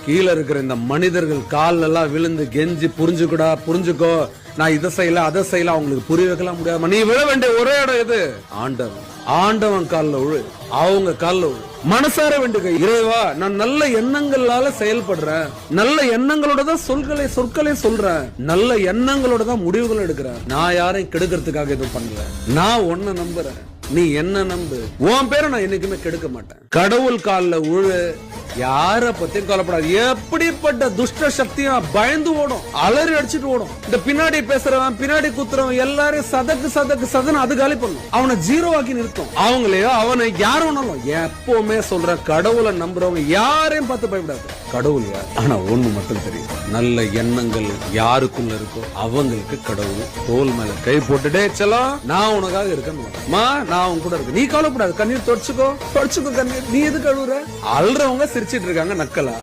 கீழே இருக்கிற இந்த மனிதர்கள் கால் எல்லாம் விழுந்து கெஞ்சி புரிஞ்சுக்கோ, நான் இதை செய்யல அதை செய்யல அவங்களுக்கு புரிய வைக்கலாம் முடியாது. நீ விழ வேண்டிய ஒரே இடம் எது? ஆண்டவன் கால்ல விழு, அவங்க கால்ல விழு. மனசார வேண்டுக, இறைவா நான் நல்ல எண்ணங்களால செயல்படுறேன், நல்ல எண்ணங்களோட தான் சொற்களை சொல்றேன், நல்ல எண்ணங்களோட தான் முடிவுகள் எடுக்கிறேன். நான் யாரையும் கெடுக்கிறதுக்காக எதுவும் பண்ணல. நான் உன்னை நம்புறேன், நீ என்ன நம்பு. உன் பேரை நான் என்னைக்குமே கெடுக்க மாட்டேன். கடவுள் கால்ல உழு, யார பத்தியும் கவலைப்படாது. எப்படிப்பட்ட துஷ்ட சக்தியும் பயந்து ஓடும், அலறி அடிச்சுட்டு ஓடும். இந்த பின்னாடி பேசுறவன் பின்னாடி குத்துறவன் எல்லாரையும் சதக்கு அது காலி பண்ணும், அவனை ஜீரோ ஆக்கி நிறுத்தும். அவங்களையோ அவனை யாரும் எப்பவுமே சொல்ற, கடவுளை நம்புறவங்க யாரையும் பார்த்து பயப்படாது. கடவுள் யார்? ஆனா ஒண்ணு மட்டும் தெரியும், நல்ல எண்ணங்கள் யாருக்குள்ள இருக்கோ அவங்களுக்கு கடவுள் தோல் மேல கை போட்டுட்டே செல்லம், நான் உனக்காக இருக்கேன், நான் உன் கூட இருக்கு, நீ கவலைப்படாது, கண்ணீர் தொடச்சுக்கோ கண்ணீர், நீ எது கழுவுற? அல்றவங்க சிரிச்சிட்டு இருக்காங்க நக்கலா.